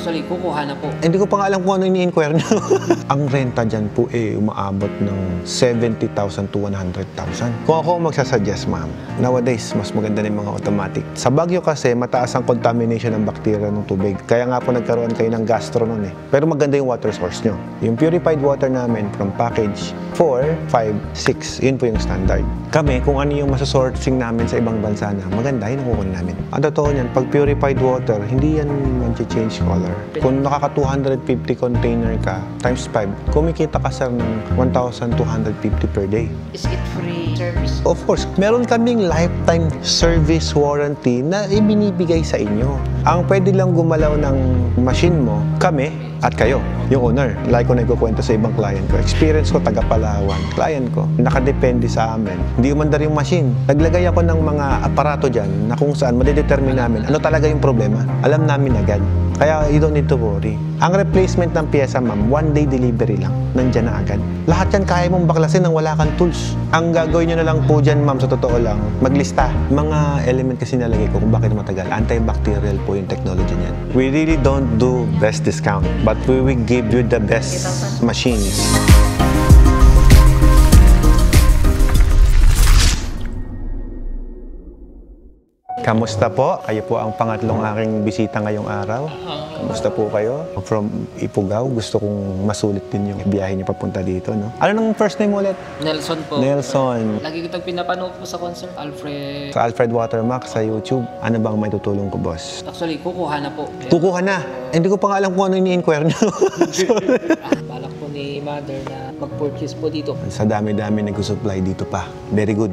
Actually, kukuha na po. Hindi ko pa nga alam kung ano ini-inquire niyo. Ang renta dyan po umaabot ng 70,000 to 100,000. Kung ako magsasuggest, ma'am, nowadays, mas maganda na yung mga automatic. Sa Baguio kasi, mataas ang contamination ng bacteria ng tubig. Kaya nga po nagkaroon kayo ng gastro nun eh. Pero maganda yung water source nyo. Yung purified water namin from package 4, 5, 6, yun po yung standard. Kami, kung ano yung masasourcing namin sa ibang bansa na maganda, yun ang kukunin namin. Ang totoo niyan, pag purified water, hindi yan mag-change color. Kung nakaka 250 container ka, times 5, kumikita ka sir ng 1,250 per day. Is it free service? Of course, meron kaming lifetime service warranty na ibinibigay sa inyo. Ang pwede lang gumalaw ng machine mo, kami at kayo, yung owner. Like ko nagkukwento sa ibang client ko. Experience ko, taga Palawan. Client ko, nakadepende sa amin. Hindi umandar yung machine. Naglagay ako ng mga aparato dyan na kung saan madedetermine namin ano talaga yung problema. Alam namin agad. Kaya you don't need to worry. Ang replacement ng pyesa, ma'am, 1-day delivery lang. Nandyan na agad. Lahat yan kaya mong baklasin nang wala kang tools. Ang gagawin nyo na lang po dyan, ma'am, sa totoo lang, maglista. Mga element kasi nalagay ko kung bakit matagal. Antibacterial po yung technology niyan. We really don't do best discount, but we will give you the best machines. Kamusta po? Kayo po ang pangatlong aking bisita ngayong araw. Kamusta po kayo? From Ifugao, gusto kong masulit din yung biyahe niyo papunta dito, no? Ano nang first name ulit? Nelson po. Nelson. Lagi kitang pinapanood po sa concert, Alfred. Sa Alfred Watermax sa YouTube. Ano bang may tutulong ko, boss? Actually, kukuha na po. Kukuha na. Hindi ko pa nga alam kung ano ini-inquire niyo. Balak po ni Mother na mag-purchase po dito. Sa dami-dami nag-supply dito pa. Very good.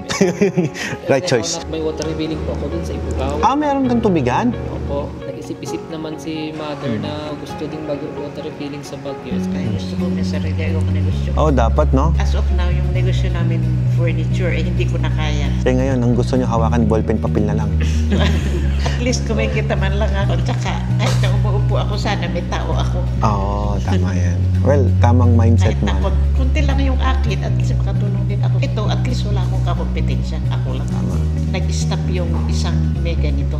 Right choice. May water refilling po ako dun sa Ifugao. Meron kang tubigan? Opo. Nag-isip-isip naman si Mother na gusto ding mag-water refilling sa Baguio. Kaya gusto ko may sarili ako negosyo. Oh, dapat, no? As of now, yung negosyo namin furniture, hindi ko na kaya. Kaya ngayon, ang gusto niyo hawakan, ballpen papel na lang. At least kumikita man lang ako. Tsaka kahit na umuupo ako, sana may tao ako. Oo, tama yan. Well, tamang mindset Kahit na man. kunti lang yung akin, at least makatulong din ako. Ito, at least wala akong kakompetensya. Ako lang ako. Nag-stop yung isang mega nito.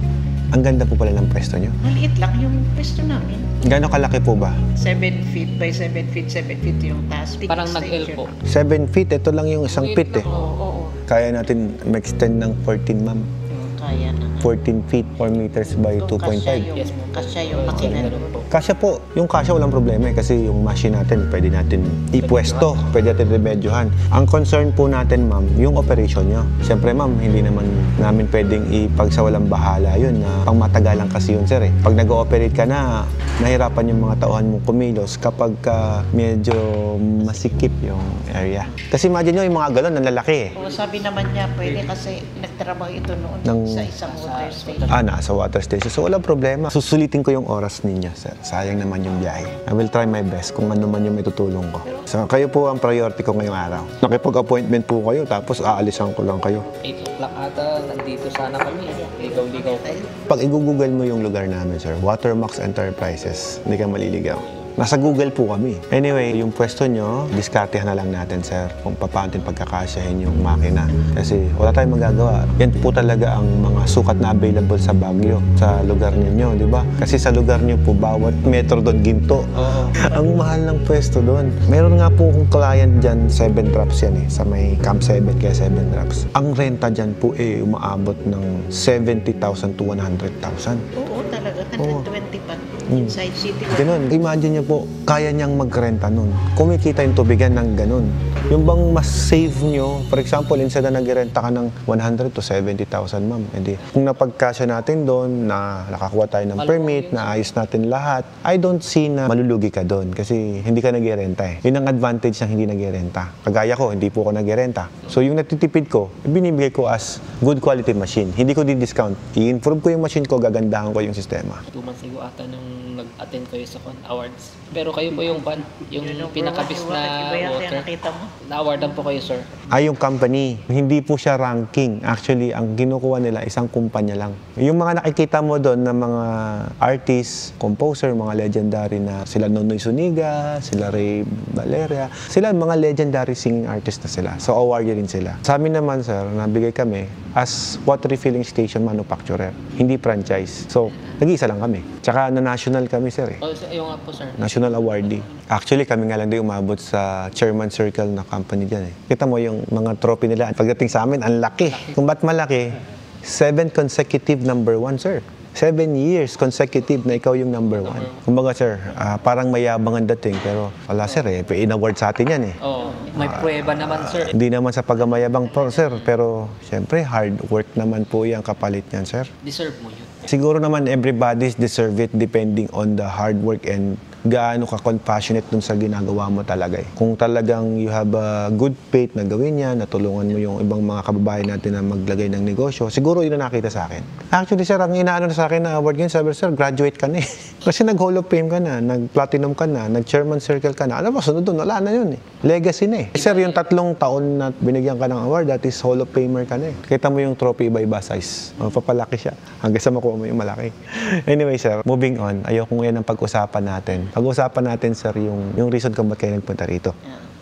Ang ganda po pala ng pwesto niyo. Maliit lang yung pwesto namin. Gano'ng kalaki po ba? 7 feet by 7 feet, 7 feet yung taas. Big Parang nag-L extension. po. 7 feet, ito lang yung isang feet eh. Oo, oo. Kaya natin mag-extend ng 14, ma'am. Kaya na. 14 feet, 4 meters by 2.5. Yes, ma'am. Kasya yung makina. Kasya po. Yung kasya walang problema eh. Kasi yung machine natin, pwede natin ipwesto. Pwede natin remedyohan. Ang concern po natin, ma'am, yung operation nyo. Siyempre, ma'am, hindi naman namin pwedeng ipagsawalang bahala yun na pang matagalan kasi yun, sir eh. Pag nag-ooperate ka na, nahirapan yung mga tauhan mong kumilos kapag medyo masikip yung area. Kasi imagine nyo, yung mga galon, ang lalaki eh. Oo, sabi naman niya, pwede kasi nagtrabaho ito noon sa isang water station. Nasa water station. So, walang problema. Susulitin ko yung oras ninyo, sir. Sayang naman yung biyahe. I will try my best kung ano man yung may tutulong ko. So, kayo po ang priority ko ngayong araw. Nakipag-appointment po kayo, tapos aalisan ko lang kayo. 8 o'clock ata, nandito sana kami. Ligaw-ligaw kayo. Pag i-google mo yung lugar namin, sir, Watermax Enterprises, hindi ka maliligaw. Nasa Google po kami. Anyway, yung pwesto nyo, diskartehan na lang natin, sir, kung paano natin pagkakasyahin yung makina. Kasi wala tayong magagawa. Yan po talaga ang mga sukat na available sa Baguio, sa lugar ninyo, di ba? Kasi sa lugar nyo po, bawat metro doon ginto. Ang mahal ng pwesto doon. Meron nga po kong client dyan, 7 drops yan eh, sa may Camp 7 kaya 7 drops. Ang renta dyan po umaabot ng 70,000 to 100,000. Oo, talaga. 120 pa. Inside city. Ganun. Imagine niyo po, kaya niyang magrenta nun. Kumikita yung tubigan ng ganun. Yung bang mas save nyo, for example, instead na nagrenta ka ng 100 to 70,000, ma'am. Hindi. Kung napagkasya natin doon, na nakakuha tayo ng permit, na ayos natin lahat, I don't see na malulugi ka doon kasi hindi ka nagrenta eh. Yun ang advantage ng hindi nagrenta. Kagaya ko, hindi po ako nagrenta. So yung natitipid ko, binibigay ko as good quality machine. Hindi ko di-discount. I-improve ko yung machine ko, gagandahan ko yung sistema. 2 months ago ata nung nag-attend kayo sa awards. Pero kayo po yung pinakabis na water. Na-awardan po kayo, sir. Yung company, hindi po siya ranking. Actually, ang kinukuha nila, isang kumpanya lang. Yung mga nakikita mo doon na mga artists, composer, mga legendary na sila Nonoy Zuniga, sila Ray Valeria, sila mga legendary singing artists na sila. So awarded rin sila. Sa amin naman sir, nabigay kami as water refilling station manufacturer, hindi franchise. So nag-iisa lang kami. Tsaka na national kami sir eh. Yung nga po, sir. National awardee. Actually, kami nga lang din umabot sa chairman circle na company dyan eh. Kita mo yung mga trophy nila. Pagdating sa amin, ang laki. Kung ba't malaki, 7 consecutive number 1, sir. 7 years consecutive na ikaw yung number 1. Kumbaga, sir, parang mayabang ang dating, pero wala, sir, eh. In-award sa atin yan, eh. Oo. May pruweba naman, sir. Hindi naman sa pagamayabang, sir, pero siyempre, hard work naman po yung kapalit niyan, sir. Deserve mo yun. Siguro naman everybody's deserve it depending on the hard work and gaano ka compassionate dun sa ginagawa mo talaga eh. Kung talagang you have a good faith na gawin yan, natulungan mo yung ibang mga kababayan natin na maglagay ng negosyo, siguro yun ang nakita sa akin. Actually sir, ang inaano na sa akin na award ngayon, sabi sir, graduate ka na eh. Kasi nag-Hall of Fame ka na, nag-Platinum ka na, nag-Chairman Circle ka na. Alam mo, sunod dun, wala na yun eh. Legacy na eh. Sir, yung 3 taon na binigyan ka ng award, that is Hall of Famer ka na eh. Kita mo yung trophy iba-iba size. Papalaki siya. Hanggang sa makuha mo yung malaki. Anyway sir, moving on. Ayoko yan ang pag-usapan natin. Pag-usapan natin, sir, yung reason kung ba't kayo nagpunta rito.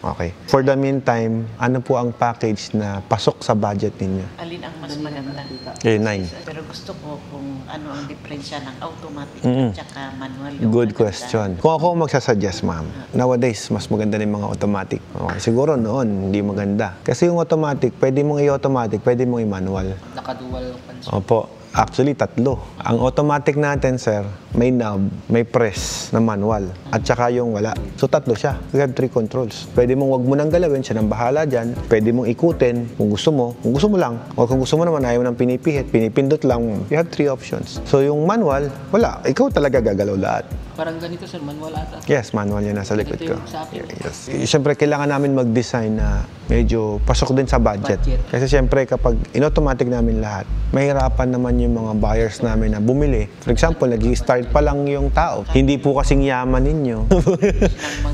Okay. For the meantime, ano po ang package na pasok sa budget ninyo? Alin ang mas maganda? Eh, 9. Pero gusto ko kung ano ang diferensya ng automatic at saka manual. Yung Good maganda. question. Kung ako magsasuggest, ma'am, nowadays, mas maganda na yung mga automatic. Okay. Siguro noon, hindi maganda. Kasi yung automatic, pwede mong i-automatic, pwede mong i-manual. Nakadual console. Opo. Actually, 3. Ang automatic natin, sir, may knob, may press na manual, at saka yung wala. So, 3 siya. We have 3 controls. Pwede mong wag mo nang galawin, siya nang bahala dyan. Pwede mong ikutin kung gusto mo lang. O kung gusto mo naman, ayaw mo nang pinipihit, pinipindot lang. You have 3 options. So, yung manual, wala. Ikaw talaga gagalaw lahat. Parang ganito, sir, manual ata. Yes, manual yan nasa likod Ito ko. yung sa akin. Yes. Siyempre, kailangan namin mag-design na medyo pasok din sa budget. Kasi siyempre, kapag in-automatic namin lahat, mahirapan naman yung mga buyers namin na bumili. For example, nag-i-start pa lang yung tao. Hindi po kasing yaman ninyo.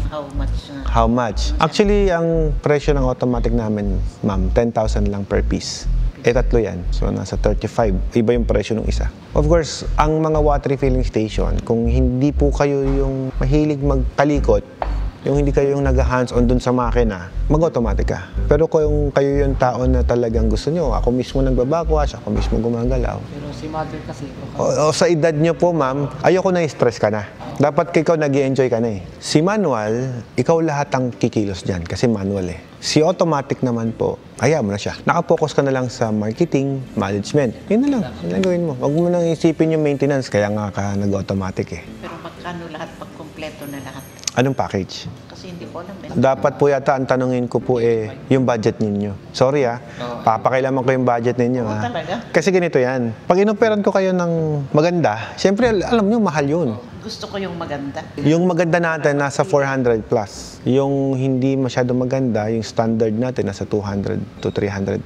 How much? How much? Actually, ang presyo ng automatic namin, ma'am, 10,000 lang per piece. 3 yan. So, nasa 35. Iba yung presyo ng isa. Of course, ang mga water refilling station, kung hindi po kayo yung mahilig magkalikot, yung hindi kayo yung nag-hands-on dun sa makina, mag-automatic ka. Pero kung kayo yung tao na talagang gusto nyo, ako mismo nagbabakwash, ako mismo gumagalaw. Pero si mother kasi, O sa edad nyo po, ma'am, ayoko na stress ka na. Dapat ikaw nag-i-enjoy ka na eh. Si manual, ikaw lahat ang kikilos dyan kasi manual eh. Si automatic naman po, ayaw mo na siya. Nakapokus ka na lang sa marketing, management. Yun na lang, yun lang gawin mo. Huwag mo nang isipin yung maintenance, kaya nga ka nag-automatic eh. Pero magkano lahat pag kompleto na lahat? Anong package? Kasi hindi ko alam. Dapat po yata ang tanungin ko po yung budget ninyo. Sorry papakailaman ko yung budget ninyo ha. Talaga? Kasi ganito yan. Pag inoperan ko kayo ng maganda, syempre alam nyo, mahal yun. Gusto ko yung maganda. Yung maganda natin nasa 400 plus. Yung hindi masyado maganda, yung standard natin nasa 200 to 300,000.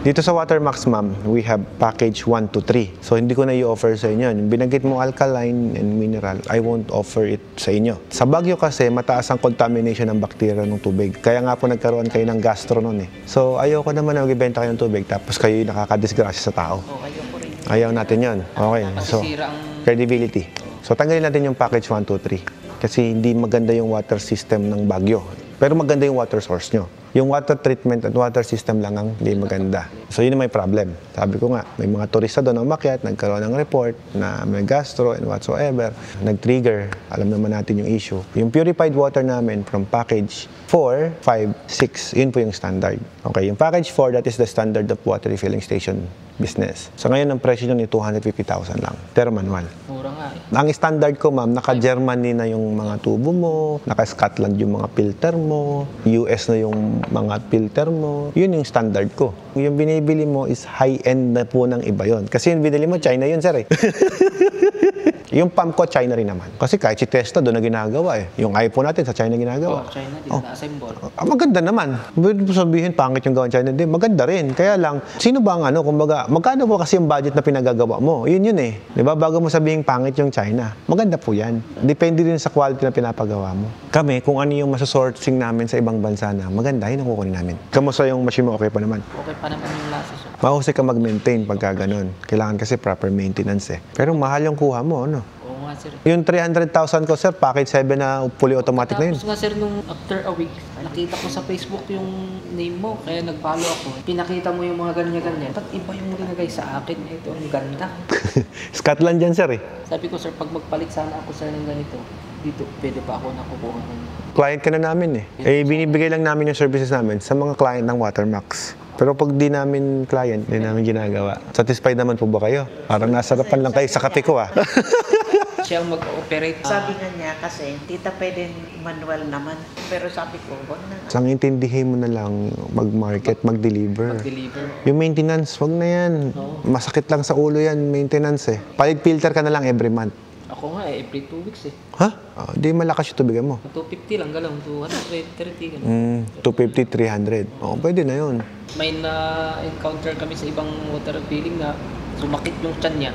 Dito sa Watermax, ma'am, we have package 1 to 3. So hindi ko na i-offer sa inyo. Yung binanggit mo alkaline and mineral, I won't offer it sa inyo. Sa Baguio kasi, mataas ang contamination ng bakterya ng tubig. Kaya nga po nagkaroon kayo ng gastro nun eh. So ayoko naman na magbibenta kayo ng tubig tapos kayo yung nakakadisgrasya sa tao. O, ayoko rin. Ayaw natin yon. Okay. So, masisira ang... credibility. So, tanggalin natin yung package 1, 2, 3. Kasi hindi maganda yung water system ng Baguio. Pero maganda yung water source nyo. Yung water treatment at water system lang ang hindi maganda. So, yun ang may problem. Sabi ko nga, may mga turista doon na umakyat, nagkaroon ng report na may gastro and whatsoever. Nag-trigger. Alam naman natin yung issue. Yung purified water namin from package 4, 5, 6, yun po yung standard. Okay, yung package 4, that is the standard of water refilling station business. So, ngayon ang presyo nyo ni 250,000 lang. Pero manual. Mura nga eh. Ang standard ko, ma'am, naka-Germany na yung mga tubo mo, naka-Scotland yung mga filter mo, US na yung mga filter mo. Yun yung standard ko. Yung binibili mo is high-end na po ng iba yun. Kasi yung binili mo, China yun, sir eh. Yung pump ko, China rin naman. Kasi kahit si Tesla, doon na ginagawa eh. Yung iPhone natin, sa China ginagawa. China din, na-assemble. Maganda naman. Pwede mo sabihin, pangit yung gawin China din. Maganda rin. Kaya lang, sino ba ang kumbaga, magkano po kasi yung budget na pinagagawa mo? Yun eh. Di ba? Bago mo sabihin pangit yung China, maganda po yan. Depende din sa quality na pinapagawa mo. Kami, kung ano yung masasourcing namin sa ibang bansa na maganda, yun ang kukunin namin. Kamusta yung machine mo? Okay pa naman? Okay pa naman yung lasa, sir. Mahusay ka mag-maintain pagka ganun. Kailangan kasi proper maintenance eh. Pero mahal yung kuha mo, ano? Oo nga sir. Yung 300,000 ko, sir, package 7 na fully automatic na yun. Tapos nga sir, nung after a week, nakita ko sa Facebook yung name mo, kaya nag-follow ako. Pinakita mo yung mga ganyan-ganyan. Ba't iba yung linagay sa akin? Ito, ang ganda. Scotland yan, sir eh. Sabi ko sir, pag magpalit sana ako sir ng ganito, dito, pwede pa ako nakukuha ng... Client ka na namin eh. Eh, binibigay lang namin yung services namin sa mga client ng Watermax. Pero pag di namin client, di namin ginagawa. Satisfied naman po ba kayo? Parang nasarapan lang kayo sa kape ko ah. Siya ang mag-ooperate. Sabi nga niya kasi, tita pwedeng manual naman. Pero sabi ko, wag na. Sang intindihin mo na lang mag-market, mag-deliver. Mag-deliver. Yung maintenance, wag na yan. Masakit lang sa ulo yan, maintenance eh. Palit filter ka na lang every month. Ako nga every 2 weeks eh. Ha? Oh, di malakas yung tubigan mo. 250 lang galang, 230 ganun. 250, 300. Oh, pwede na yun. May na-encounter kami sa ibang water filling na sumakit yung tiyan niya.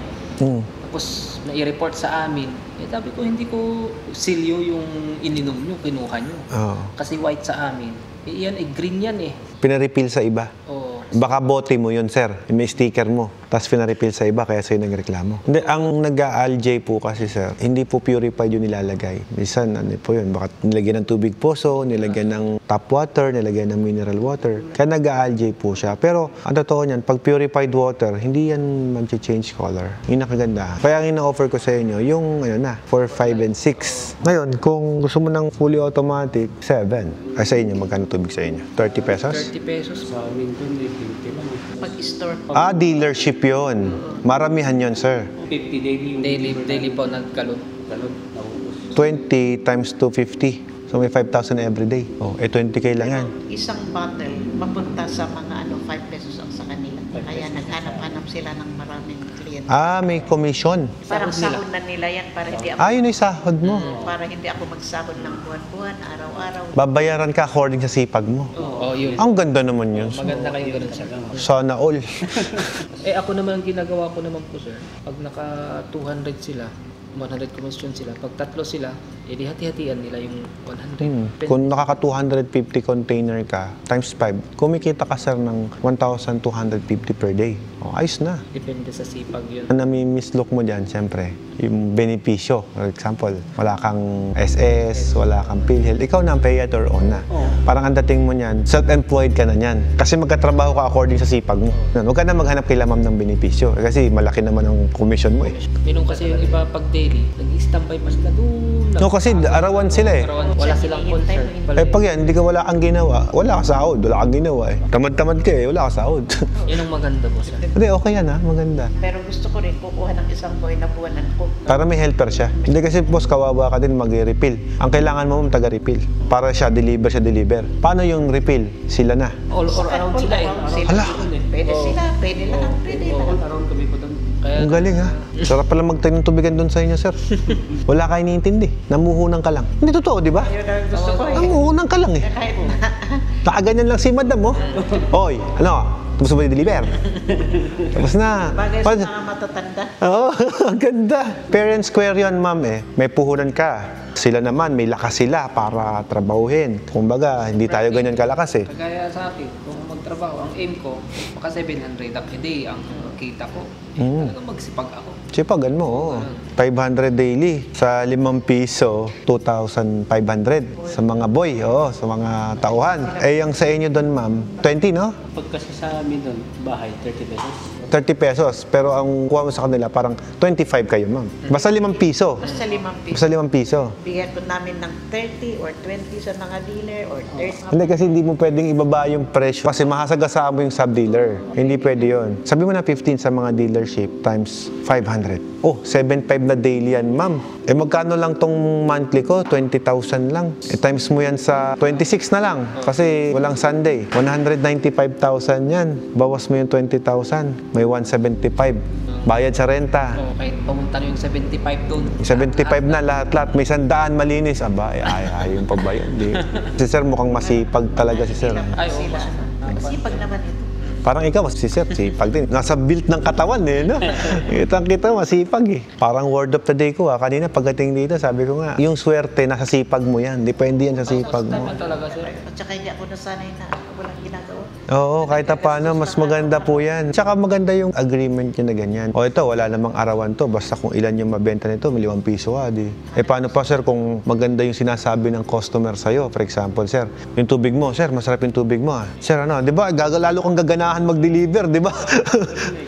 Tapos nai-report sa amin. Eh sabi ko, hindi ko silyo yung ininom nyo, kinuha nyo. Oh. Kasi white sa amin. Eh yan, green yan eh. Pinarefill sa iba. Oo. Baka bote mo yun, sir. May sticker mo. Tapos pinarefill sa iba, kaya sa'yo nagreklamo. Hindi, ang nag-ALJ po kasi, sir, hindi po purified yung nilalagay. Minsan, ano po yun, baka nilagyan ng tubig poso, nilagyan ng tap water, nilagyan ng mineral water. Kaya nag-ALJ po siya. Pero, ang totoo niyan, pag purified water, hindi yan mag-change color. Yung nakagandahan. Kaya ang ina-offer ko sa inyo, yung, 4, 5, and 6. Ngayon, kung gusto mo ng fully automatic, 7. Ay, sa inyo, magkano tubig sa inyo? 30 pesos? 30 pesos. Sa amin doon, 20 lang. Pag-store. Dealership yon. Maramihan yon, sir. 50 daily yung Daily po nagkalon. Ganun, naubos. 20 times 250. So may 5,000 every day. Oh, 20K lang yan. Isang bottle, mapunta sa mga 5 pesos ang sa kanila. Kaya naghanap-hanap sila ng maraming kliyente. May commission. Parang sahod na nila yan para hindi ako, Yun yung sahod mo. para hindi ako magsahod ng buwan-buwan, araw-araw. Babayaran ka according sa sipag mo. Oo, yun. Ang ganda naman yun. Maganda kayong ganun siya. Sana all. Eh ako naman, ang ginagawa ko naman po sir, pag naka 200 sila, 100 commission sila, pag tatlo sila, edi hati-hatian nila yung 100. Kung nakaka 250 container ka, times 5, kumikita ka, sir, ng 1,250 per day. Ayos na. Depende sa sipag yun. Ang nami-mislook mo dyan, siyempre, yung benepisyo. For example, wala kang SS, wala kang PhilHealth, ikaw na ang pay at or own na. Parang ang dating mo niyan, self-employed ka na niyan. Kasi magkatrabaho ka according sa sipag mo. Huwag ka na maghanap kay ma'am ng benepisyo. Kasi malaki naman ang commission mo eh. Minum kasi yung iba pag daily, nag-standby pa sila doon. No, kasi arawan sila eh. Wala silang concern. Pag yan, hindi ka wala kang ginawa, wala ka sahod, wala kang ginawa eh. Tamad-tamad ka eh, wala ka sahod. Yun ang maganda po sir. Hindi, okay yan ha, maganda. Pero gusto ko rin kukuha ng isang boy na buwanan ko. Para may helper siya. Hindi kasi boss, kawawa ka din mag-refill. Ang kailangan mo taga-refill. Para siya deliver. Paano yung refill? Sila na. All around sila eh. Hala. Pwede sila, pwede lang, pwede lang. All around kami po doon. Kaya Ang galing ha. Sarap pala magtanim ng tubigan doon sa inyo, sir. Wala kayo iniintindi. Namuhunan ka lang. Hindi totoo, di ba? Yun ang gusto ko eh. Namuhunan ka lang eh. Kahit na. Nakaganyan lang si madam, oh. Hoy, gusto mo i-deliver? Tapos na. Bagay sa mga matatanda. Oo, ang ganda. Parent square yun, ma'am eh. May puhunan ka. Sila naman, may lakas sila para trabahuhin. Kumbaga, hindi tayo ganyan kalakas eh. kagaya sa akin, kung magtrabaho, ang aim ko, maka 700 a day ang kita ko. Talagang magsipag ako. Sipagan mo, oh. 500 daily. Sa 5 piso, 2,500. Sa mga boy, sa mga tauhan. Eh, yung sa inyo doon, ma'am, 20, no? Pag kasi sa amin doon, bahay, 30 pesos. 30 pesos. Pero ang kuha mo sa kanila, parang 25 kayo, ma'am. Basta 5 piso. Basta 5 piso. Basta 5 piso. Bigyan ko namin ng 30 or 20 sa mga dealer or 30. Hindi kasi hindi mo pwedeng ibaba yung presyo kasi mahasagasaan mo yung sub-dealer. Hindi pwede yun. Sabi mo na 15 sa mga dealership times 500. Oh, 7.5 na daily yan, ma'am. Eh magkano lang tong monthly ko? 20,000 lang. Eh times mo yan sa 26 na lang kasi walang Sunday. 195,000 yan. Bawas mo yung 20,000. May 175. Bayad sa renta. O kahit pumunta na yung 75 doon. 75 na lahat-lahat. May 100 malinis. Aba, yung pa ba yun? Di. Si sir mukhang masipag talaga si sir. Ay, oo. Sila. Sipag naman ito. Parang ikaw, si sir, sipag din. Nasa built ng katawan eh, no? Kitang-kita, masipag eh. Parang word of the day ko kanina pagdating dito, sabi ko nga, yung swerte, nasa sipag mo yan. Depende yan sa sipag mo. Tama talaga sir. At saka hindi ako nasanay na walang ginagawa. Oo, kahit na paano, mas maganda po yan. Tsaka maganda yung agreement nyo na ganyan. O ito, wala namang arawan to. Basta kung ilan yung mabenta nito, may 5 piso di. Paano pa sir kung maganda yung sinasabi ng customer sa'yo? For example, sir, yung tubig mo, sir, masarap yung tubig mo. Sir, di ba, lalo kang gaganahan mag-deliver, di ba?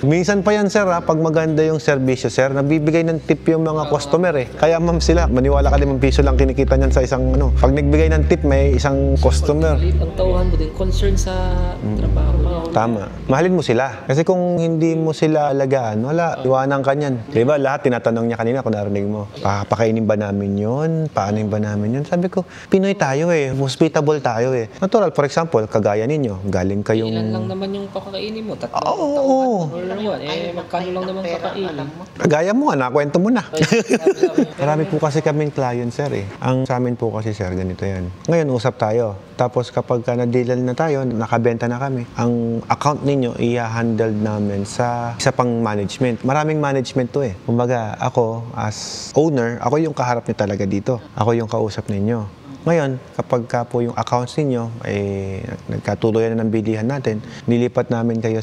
Minsan pa yan, sir, pag maganda yung serbisyo, sir, nagbibigay ng tip yung mga customer Kaya ma'am sila, maniwala ka 5 piso lang kinikita niyan sa isang Pag nagbigay ng tip, may isang customer. Ang tauhan mo din, concern sa trabaho niya. Tama. Mahalin mo sila. Kasi kung hindi mo sila alagaan, wala, iwanan ka niyan. Diba, lahat tinatanong niya kanina kung narinig mo, pakainin ba namin yun? Paano ba namin yun? Sabi ko, Pinoy tayo hospitable tayo Natural, for example, kagaya ninyo, galing kayong... Ilan lang naman yung pakakainin mo? 3 Oo. Magkano lang naman kakainin? Kagaya mo, nakwento mo na. Marami po kasi kaming client, sir Ang sa amin po kasi, sir, ganito yan. Ngayon, usap tayo. Tapos kapag na-deal na tayo, nakabenta na kami, ang account ninyo i-handle namin sa isa pang management. Maraming management to Kumbaga, ako as owner, ako yung kaharap niyo talaga dito. Ako yung kausap ninyo. Ngayon, kapag po yung accounts ninyo nagkatuloyan na ng bilihan natin, nilipat namin kayo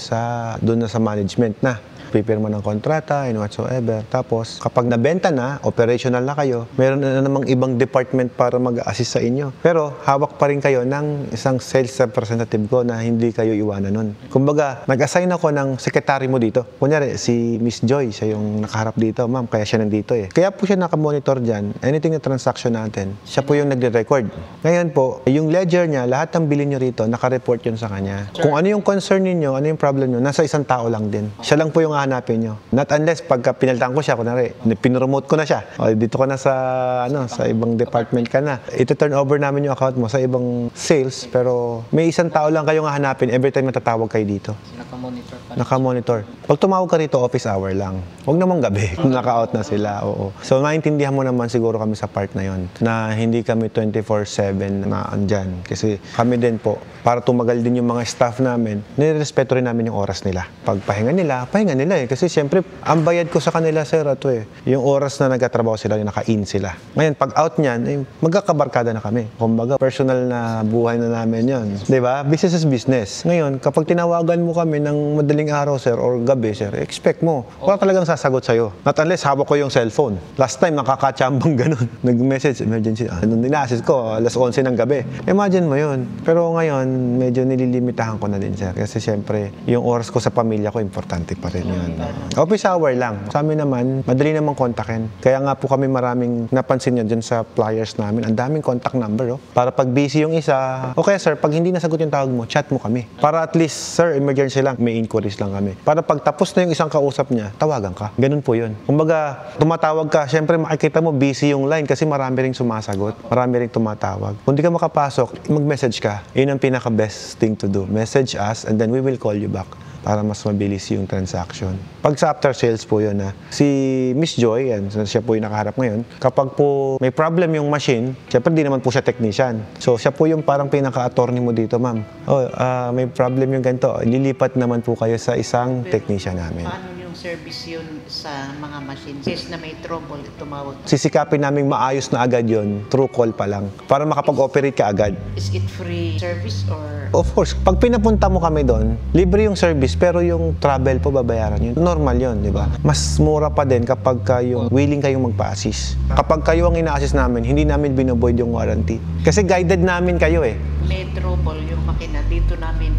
doon na sa management na. Prepare mo ng kontrata and whatsoever. Tapos, kapag nabenta na, operational na kayo, meron na namang ibang department para mag-assist sa inyo. Pero, hawak pa rin kayo ng isang sales representative ko na hindi kayo iwanan nun. Kumbaga, nag-assign ako ng secretary mo dito. Kunyari, si Miss Joy, siya yung nakaharap dito. Ma'am, kaya siya nandito Kaya po siya nakamonitor dyan. Anything na transaction natin, siya po yung nagre-record. Ngayon po, yung ledger niya, lahat ng bilin nyo rito, naka-report yun sa kanya. Kung ano yung concern ninyo, ano yung problem nyo, nasa isang tao lang din. Siya lang po yung hanapin nyo. Not unless pagka pinaltan ko siya, kunwari, pinromote ko na siya. O, dito ka na sa ibang department ka na. Ito-turn over namin yung account mo sa ibang sales, pero may isang tao lang kayong hahanapin every time matatawag kayo dito. Naka-monitor pa. Naka-monitor. Pag tumawag ka rito, office hour lang. Huwag namang gabi. Naka-out na sila. Oo. So, maintindihan mo naman siguro kami sa part na yon na hindi kami 24/7 na andyan. Kasi kami din po, para tumagal din yung mga staff namin, nirespeto rin namin yung oras nila. Pag pahinga nila Kasi siyempre, ang bayad ko sa kanila, sir, yung oras na nagkatrabaho sila, yung naka-in sila. Ngayon, pag out niyan, magkakabarkada na kami. Kumbaga, personal na buhay na namin yon. Diba? Business is business. Ngayon, kapag tinawagan mo kami ng madaling araw, sir, or gabi, sir, expect mo. Wala talagang sasagot sa'yo. Not unless hawak ko yung cellphone. Last time, nakakatsambang ganun. Nag-message, emergency. Nung ina-assist ko, 11:00 ng gabi. Imagine mo yun. Pero ngayon, medyo nililimitahan ko na din, sir. Kasi siyempre, yung oras ko sa pamilya ko, importante pa rin yun. Office hour lang. Sa amin naman, madali namang kontakin. Kaya nga po kami maraming napansin nyo dyan sa flyers namin. Ang daming contact number, Para pag busy yung isa, okay sir, pag hindi nasagot yung tawag mo, chat mo kami. Para at least, sir, emergency lang, may inquiries lang kami. Para pag tapos na yung isang kausap niya, tawagan ka. Ganun po yun. Kumbaga, tumatawag ka, syempre makikita mo busy yung line kasi marami ring sumasagot. Marami ring tumatawag. Kung di ka makapasok, mag-message ka. Yun ang pinaka-best thing to do. Message us and then we will call you back para mas mabilis yung transaction. Pag sa after sales po yun si Miss Joy, siya po yung nakaharap ngayon, kapag po may problem yung machine, syempre di naman po siya technician. So siya po yung parang pinaka-attorney mo dito, ma'am. May problem yung ganito, lilipat naman po kayo sa isang technician namin. Paano yung service yun sa mga machines? Case na may trouble, tumawag. Sisikapin namin maayos na agad yun, through call pa lang, para makapag-operate ka agad. Is it free service or? Of course, pag pinapunta mo kami doon, libre yung service, pero yung travel po babayaran yun. Normal yun, di ba? Mas mura pa din kapag yung willing kayong magpa-assist. Kapag kayo ang ina-assist namin, hindi namin binovoid yung warranty. Kasi guided namin kayo May trouble yung makina, dito namin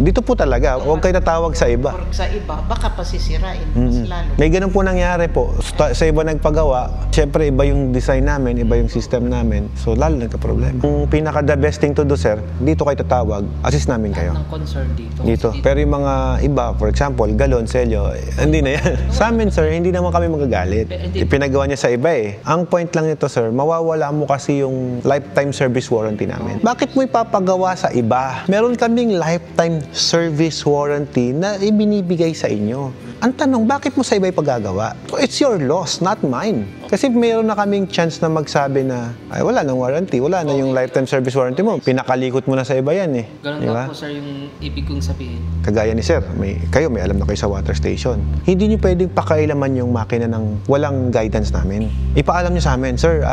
Dito po talaga, huwag kayo tatawag sa iba. Or sa iba, baka pasisirain, mas lalo. May ganun po nangyari po. Sa iba nagpagawa, syempre iba yung design namin, iba yung system namin. So lalo nagka-problema. Yung pinaka-the best thing to do, sir, dito kayo tatawag, assist namin kayo. Ng concern dito. Pero yung mga iba, for example, galon, selyo, hindi na yan. Sa amin, sir, hindi naman kami magagalit. Pinagawa niya sa iba Ang point lang nito, sir, mawawala mo kasi yung lifetime service warranty namin. Bakit mo ipapagawa sa iba? Meron kaming lifetime service warranty na ibinibigay sa inyo. Ang tanong, bakit mo sa iba ipagagawa? It's your loss, not mine. Kasi mayroon na kaming chance na magsabi na, ay wala nang warranty, wala na yung lifetime service warranty mo. Pinakalikot mo na sa iba yan eh. Ganun Di ba? lang po sir yung ibig kong sabihin. Kagaya ni Sir, may alam na kayo sa water station. Hindi nyo pwedeng pakailaman yung makina ng walang guidance namin. Ipaalam nyo sa amin, Sir,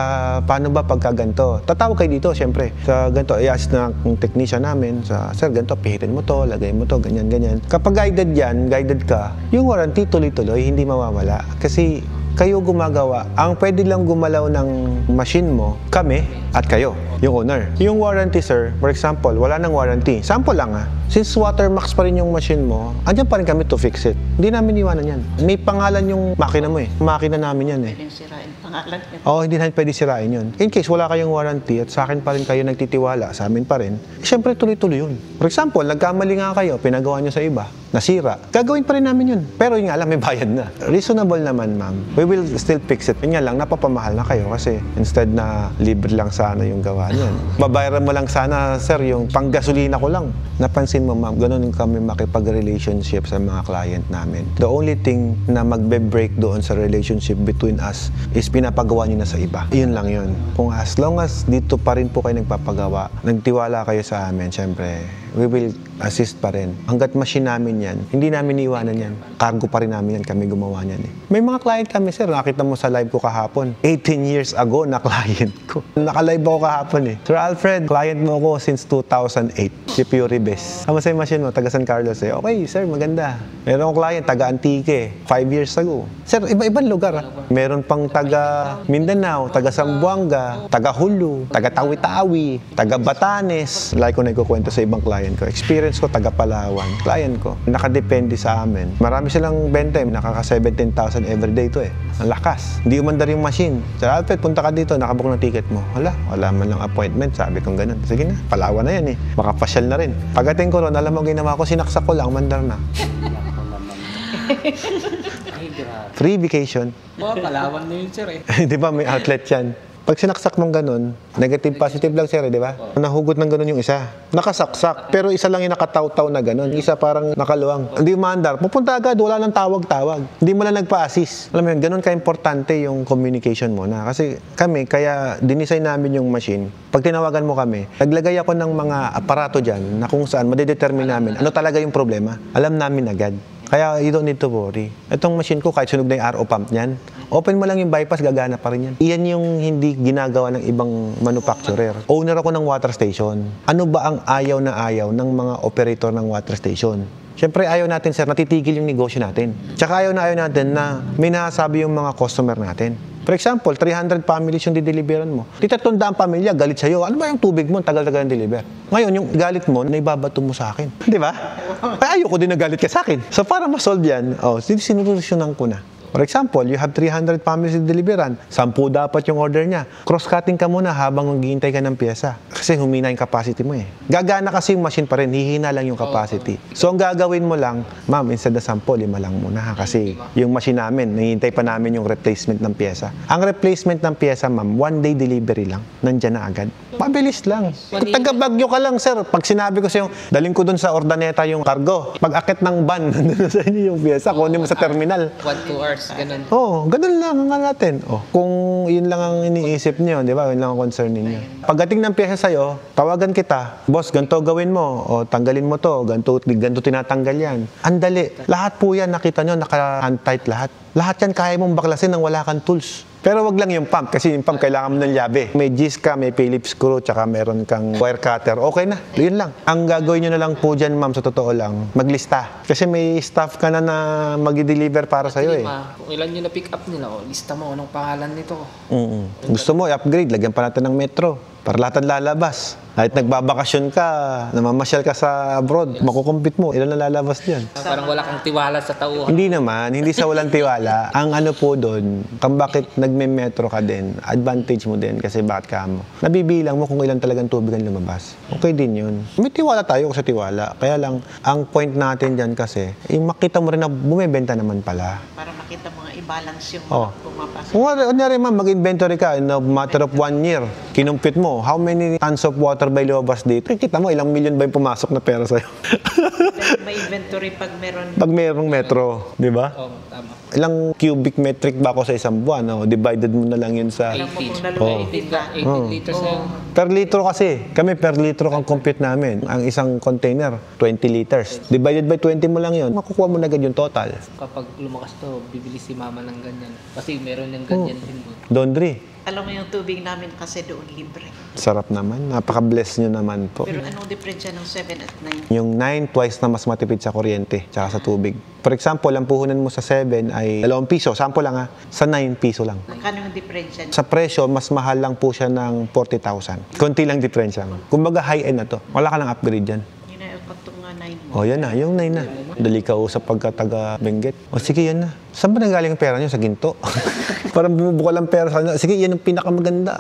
paano ba pagka ganito? Tatawag kayo dito, syempre. Sa ganito, i-ask na ng technician namin, Sir, ganito, pihitin mo to, lagay mo to, ganyan, ganyan. Kapag guided yan, guided ka, yung warranty tuloy-tuloy, hindi mawawala. Kasi kayo gumagawa. Ang pwede lang gumalaw ng machine mo, kami at kayo, yung owner. Yung warranty, sir, for example, wala nang warranty. Sample lang Since Watermax pa rin yung machine mo, andyan pa rin kami to fix it. Hindi namin iwanan yan. May pangalan yung makina mo eh. Makina namin yan eh. Yung sirain pangalan niya. Oo, hindi namin pwede sirain yun. In case wala kayong warranty at sa akin pa rin kayo nagtitiwala, sa amin pa rin, syempre tuloy-tuloy yun. For example, nagkamali nga kayo, pinagawa nyo sa iba, nasira, gagawin pa rin namin yun. Pero yun nga lang, may bayad na. Reasonable naman, ma'am. We will still fix it. Yun nga lang, napapamahal na kayo kasi instead na libre lang sana yung gawa niyan. Babayaran mo lang sana, sir, yung panggasolina ko lang. Napansin mo, ma'am, ganun kami makipag-relationship sa mga client namin. The only thing na magbe-break doon sa relationship between us is pinapagawa nyo na sa iba. Yun lang yun. Kung as long as dito pa rin po kayo nagpapagawa, nagtiwala kayo sa amin, syempre, we will assist pa rin. Hanggat machine namin yan, hindi namin iiwanan yan. Cargo pa rin namin yan, kami gumawa niyan eh. May mga client kami, sir, nakita mo sa live ko kahapon. 18 years ago na client ko. Naka-live ako kahapon eh. Sir Alfred, client mo ako since 2008. Si Puribes. Kamusta yung machine mo? Taga San Carlos eh. Okay, sir, maganda. Meron akong client, taga Antique. 5 years ago. Sir, iba-ibang lugar. Meron pang taga Mindanao, taga Zamboanga, taga Hulu, taga Tawi-Tawi, taga Batanes. Like ko na ikukwento sa ibang client ko. Experience ko, taga Palawan. Client ko, nakadepende sa amin. Marami silang benta, nakaka 17,000 everyday to eh. Ang lakas. Hindi umandar yung machine. Sir Alfred, punta ka dito, nakabook ng ticket mo. Wala man lang appointment. Sabi kong ganun. Sige na, Palawan na yan eh. Makapasyal na rin. Pagdating ko ron, alam mo ginawa ko, sinaksak ko lang, mandar na. Ay, grabe. Free vacation. Palawan na yun sir eh. Di ba, may outlet yan. Pag sinaksak mong ganun, negative, positive lang sir, di ba? Nahugot ng ganun yung isa. Nakasaksak, pero isa lang yung nakataw-taw na ganun. Isa parang nakaluwang. Hindi maandar. Pupunta agad, wala nang tawag-tawag. Hindi mo lang nagpa-assist. Alam mo yun, ganun ka-importante yung communication mo na. Kasi kami, kaya dinisign namin yung machine. Pag tinawagan mo kami, naglagay ako ng mga aparato dyan na kung saan madedetermine namin ano talaga yung problema. Alam namin agad. Kaya you don't need to worry. Itong machine ko, kahit sunog na yung RO pump niyan, open mo lang yung bypass, gagana pa rin yan. Iyan yung hindi ginagawa ng ibang manufacturer. Owner ako ng water station. Ano ba ang ayaw na ayaw ng mga operator ng water station? Siyempre, ayaw natin, sir, natitigil yung negosyo natin. Tsaka ayaw natin na may nasasabi yung mga customer natin. For example, 300 families yung dideliveran mo. 300 pamilya, galit sa'yo. Ano ba yung tubig mo? Tagal-tagal ang deliver. Ngayon, yung galit mo, naibabato mo sa akin. Di ba? Ay, ayoko din na galit ka sa akin. So, para ma-solve yan, sinusolusyonan ko na. For example, you have 300 families na deliveran. 10 dapat yung order niya. Cross-cutting ka muna habang maghihintay ka ng pyesa. Kasi humina yung capacity mo eh. Gagana kasi yung machine pa rin, hihina lang yung capacity. So, ang gagawin mo lang, ma'am, instead na 10, 5 lang muna ha. Kasi yung machine namin, nahihintay pa namin yung replacement ng pyesa. Ang replacement ng pyesa, ma'am, 1 day delivery lang. Nandyan na agad. Mabilis lang. Kung taga-Bagyo ka lang, sir, pag sinabi ko sa'yo, daling ko dun sa Ordaneta yung cargo. Pag akit ng van, nandun sa inyo yung pyesa, kunin mo sa terminal. 1-2 hours, ganun. Ganun lang ang natin. Kung yun lang ang iniisip niyo, di ba? Yun lang ang concern ninyo. Pagdating ng pyesa sa'yo, tawagan kita, boss, ganito gawin mo, o tanggalin mo to, ganito tinatanggal yan. Andali. Lahat po yan, nakita nyo, naka-hand tight lahat. Lahat yan kaya mong baklasin nang wala kang tools. Pero wag lang yung pump, kasi yung pump kailangan mo ng llave. May gis ka, may Phillips screw, tsaka meron kang wire cutter. Okay na, yun lang. Ang gagawin nyo na lang po dyan, ma'am, sa totoo lang, maglista. Kasi may staff ka na mag-deliver para sa'yo eh. Kung ilan yung na-pick up nila, lista mo anong pangalan nito. Gusto mo, i-upgrade, lagyan pa natin ng metro. Para lahat ng lalabas. Kahit nagbabakasyon ka, namamasyal ka sa abroad, makukumpit mo, ilan na lalabas diyan? Parang wala kang tiwala sa tauhan. Hindi naman, hindi sa walang tiwala. Ang ano po doon, kung bakit nagme-metro ka din, advantage mo din kasi bakit ka mo. Nabibilang mo kung ilan talagang tubig ang lumabas. Okay din yun. May tiwala tayo sa tiwala. Kaya lang, ang point natin dyan kasi, makita mo rin na bumibenta naman pala. Para makita mo nga iba balance yung Oh. pumapasok. Kung kunyari ma'am, mag-inventory ka in a matter of 1 year, kinumpit mo, how many tons of water by lumabas dito? Kita mo, ilang million ba yung pumasok na pera sa'yo? May inventory pag meron. Pag mayroong metro, di ba? Oo, tama. Ilang cubic metric ba ako sa isang buwan? Oh, divided mo na lang yun sa... Alam mo kung Oh. naluwalhati ka. 18 liters na. Per litro kasi. Kami per litro ang compute namin. Ang isang container, 20 liters. Divided by 20 mo lang yun. Makukuha mo na agad yung total. Kapag lumakas to, bibili si mama ng ganyan. Kasi meron yung ganyan din doon. Laundry. Alam mo yung tubig namin kasi doon libre. Sarap naman. Napaka-bless nyo naman po. Pero anong diferensya ng 7 at 9? Yung 9, twice na mas matipid sa kuryente tsaka sa tubig. For example, ang puhunan mo sa 7 ay 2 piso. Sample lang ha. Sa 9 piso lang. Magkano yung diferensya? Sa presyo, mas mahal lang po siya ng 40,000. Konti lang diferensya. Kumbaga high-end na to. Wala ka ng upgrade dyan. Yun na yung pagtong 9 mo. O yan na, yung 9 na. Dali ka usap pagka taga Benguet. O sige, yan na. Saan ba nanggaling ang pera nyo? Sa ginto? Parang bumubuka lang pera sa kanya. Sige, yan ang pinakamaganda.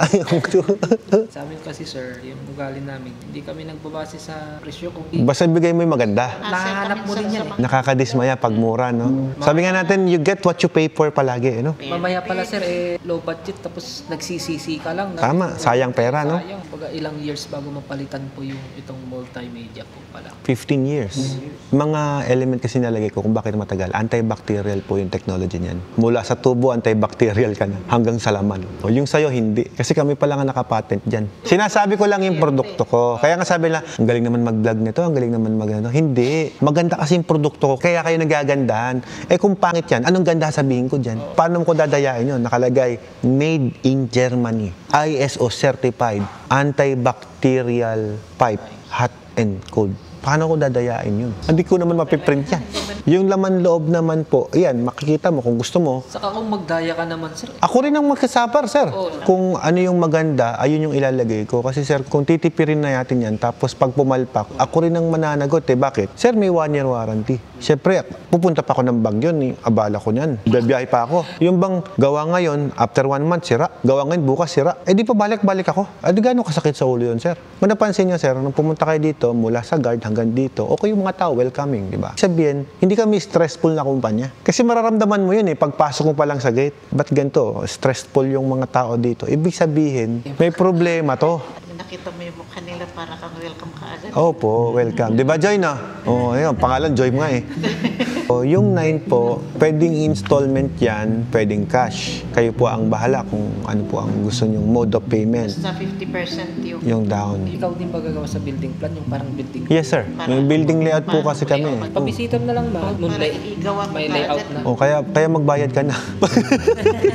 Sa amin kasi sir, yung ugali namin, hindi kami nagbabase sa presyo kung Basta bigay mo yung maganda. nahanap mo rin yan eh. Nakakadismaya pag mura, no? Sabi nga natin, you get what you pay for palagi, no? Mamaya pala sir, low budget tapos nagsisisi ka lang. Tama, sayang pera, no? Sayang. Pag ilang years bago mapalitan po yung itong multimedia po pala. 15 years. Mga element kasi nalagay ko kung bakit matagal. Antibacterial po yung technology niyan. Mula sa tubo, antibacterial ka na. Hanggang sa laman. O, yung sa'yo, hindi. Kasi kami pala nga nakapatent dyan. Sinasabi ko lang yung produkto ko. Kaya nga sabi na, ang galing naman mag-vlog nito, ang galing naman mag-ano. Hindi. Maganda kasi yung produkto ko. Kaya kayo nagagandahan. Eh kung pangit yan, anong ganda sabihin ko dyan? Paano ko dadayain yun? Nakalagay, made in Germany. ISO certified. Antibacterial pipe. Hot and cold. Paano ko dadayain yun? Hindi ko naman mapiprint yan. Yung laman loob naman po, ayan, makikita mo kung gusto mo. Saka kung magdaya ka naman sir, Ako rin ang magkasapar, sir. Oo. Kung ano yung maganda, ayun yung ilalagay ko. Kasi sir, kung titipirin na natin yan, tapos pag pumalpak, ako rin ang mananagot eh. Bakit? Sir, may 1 year warranty. Siyempre, pupunta pa ako ng Baguio, abala ko niyan. Bibiyahe pa ako. Yung bang gawa ngayon, after 1 month, sira. Gawa ngayon, bukas, sira. Eh di pa balik-balik ako. Eh di gano'ng kasakit sa ulo yun, sir? Kung napansin niyo, sir, nung pumunta kayo dito, mula sa guard hanggang dito, okay yung mga tao, welcoming, di ba? Sabihin, hindi kami stressful na kumpanya. Kasi mararamdaman mo yun eh, pagpasok mo pa lang sa gate. Ba't ganito? Stressful yung mga tao dito. Ibig sabihin, may problema to. Nakita mo yung mukha nila para kang welcome ka agad. Opo, welcome. Di ba, Joy, na? Oo, ayun, pangalan, Joy mo nga eh. O, yung 9 po, pwedeng installment yan, pwedeng cash. Kayo po ang bahala kung ano po ang gusto nyong mode of payment. Basta 50% yung Yung down. ikaw din ba gagawa sa building plan, yung parang building Yes, sir. Yung building layout po kasi kami. Pabisita mo na lang ba? para igawa mo May ka layout agad. na. O, kaya magbayad ka na.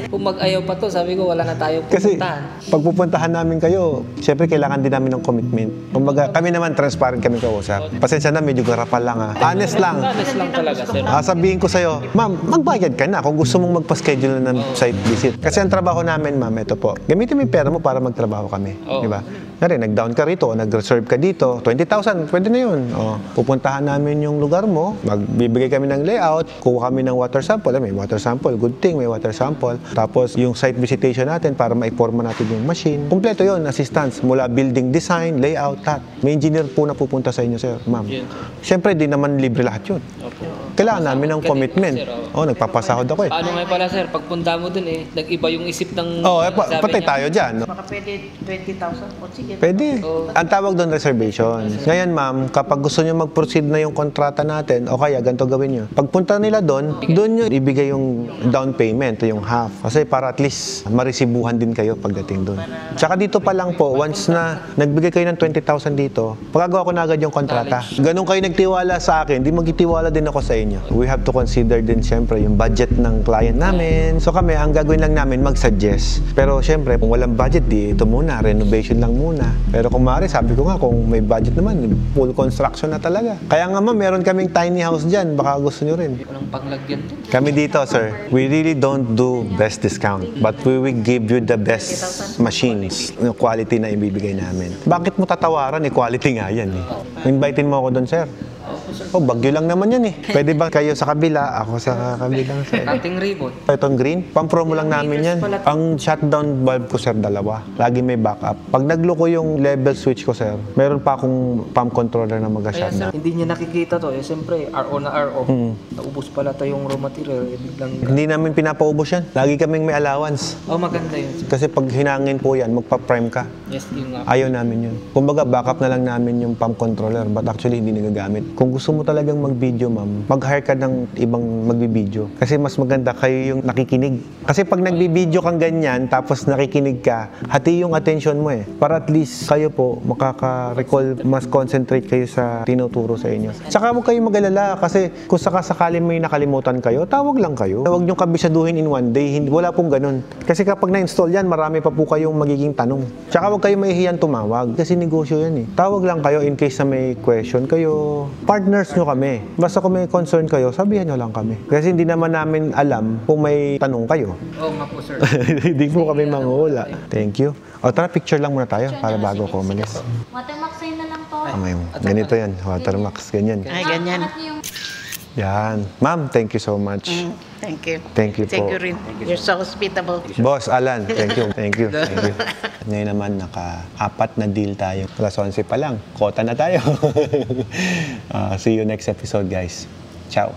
Kung mag-ayaw pa to, sabi ko wala na tayo Kasi pupuntahan. pag pupuntahan namin kayo, syempre kailangan din namin ng commitment. Kumbaga, kami naman transparent kami kausap. Pasensya na, medyo garapal lang ha. Honest lang. Honest lang talaga sir. Sabihin ko sa'yo, ma'am, magbayad ka na kung gusto mong magpa-schedule na ng site visit. Kasi ang trabaho namin, ma'am, ito po. Gamitin mo yung pera mo para magtrabaho kami. Oo. Di ba? Nari, nag-down ka rito, nag-reserve ka dito, 20,000, pwede na yun. O, pupuntahan namin yung lugar mo, magbibigay kami ng layout, kuha kami ng water sample. May water sample, good thing, may water sample. Tapos yung site visitation natin para maiporma natin yung machine. Kompleto yun, assistance, mula building design, layout, lahat. May engineer po na pupunta sa inyo, sir, ma'am. Yes. Siyempre, di naman libre lahat yun. Opo. Kailangan namin ng commitment. Sir, Oh, nagpapasahod ako eh. Paano nga pala sir, pagpunta mo dun nag-iba yung isip ng Oh, sabi patay niya. tayo dyan. No? Baka pwede 20,000 o sige. Pwede. Ang tawag doon reservation. Ngayon, ma'am, kapag gusto nyo mag-proceed na yung kontrata natin, o kaya ganito gawin nyo. Pagpunta nila doon nyo ibigay yung down payment, yung half. Kasi para at least maresibuhan din kayo pagdating doon. Tsaka dito pa lang po, once na nagbigay kayo ng 20,000 dito, pagagawa ko na agad yung kontrata. Ganun kayo nagtiwala sa akin, di magtitiwala din ako sa inyo. We have to consider din siyempre yung budget ng client namin. So kami, ang gagawin lang namin, mag-suggest. Pero siyempre, kung walang budget, di ito muna, renovation lang muna. Pero kung maaari, sabi ko nga, kung may budget naman, full construction na talaga. Kaya nga ma'am, meron kaming tiny house dyan, baka gusto nyo rin. Walang panglagyan to. Kami dito, sir, we really don't do best discount, but we will give you the best machines, yung quality na ibibigay namin. Bakit mo tatawaran? Quality nga yan eh. Invitein mo ako doon, sir. sir. Oh, bagyo lang naman yan eh. Pwede ba kayo sa kabila, ako sa kabilang sir? Cutting ribbon. Itong green, pang-promo lang namin yan. Meters pala. Ang shutdown valve ko sir, dalawa. Lagi may backup. Pag nagluko yung level switch ko sir, meron pa akong pump controller na Kaya sir, mag-shutdown. hindi niya nakikita to. Siyempre, RO na RO. Naubos pala to yung raw material. Biglang... Hindi namin pinapaubos yan. Lagi kaming may allowance. maganda yun sir. Kasi pag hinangin po yan, magpa-prime ka. Yes, yun nga. Ayaw namin yun. Kumbaga, backup na lang namin yung pump controller but actually hindi nagagamit. Kung gusto mo talagang mag-video, ma'am, mag-hire ka ng ibang magbibideo. Kasi mas maganda kayo yung nakikinig. Kasi pag nagbibideo kang ganyan, tapos nakikinig ka, hati yung attention mo eh. Para at least kayo po, makaka-recall, mas concentrate kayo sa tinuturo sa inyo. Tsaka huwag kayong mag-alala kasi kung sakasakali may nakalimutan kayo, tawag lang kayo. Huwag niyong kabisaduhin in one day. Wala pong ganun. Kasi kapag na-install yan, marami pa po kayong magiging tanong. Tsaka huwag kayong mahihiyan tumawag. Kasi negosyo yan eh. Tawag lang kayo in case na may question kayo. Partners nyo kami. Basta kung may concern kayo, sabihan nyo lang kami. Kasi hindi naman namin alam kung may tanong kayo. Oo nga po sir. Hindi po kami manghula. Thank you. O tara, picture lang muna tayo para bago ko umalis. Watermark sign na lang po. Ganito yan. Watermarks. Ganyan. Ay, ganyan. Angat niyo yung Yan. Ma'am, thank you so much. Thank you. Thank you Thank po. you rin. You're so hospitable. Boss Alan, thank you. Thank you. Thank you. Ngayon naman, naka-apat na deal tayo. Alas 11 pa lang. Kota na tayo. See you next episode, guys. Ciao.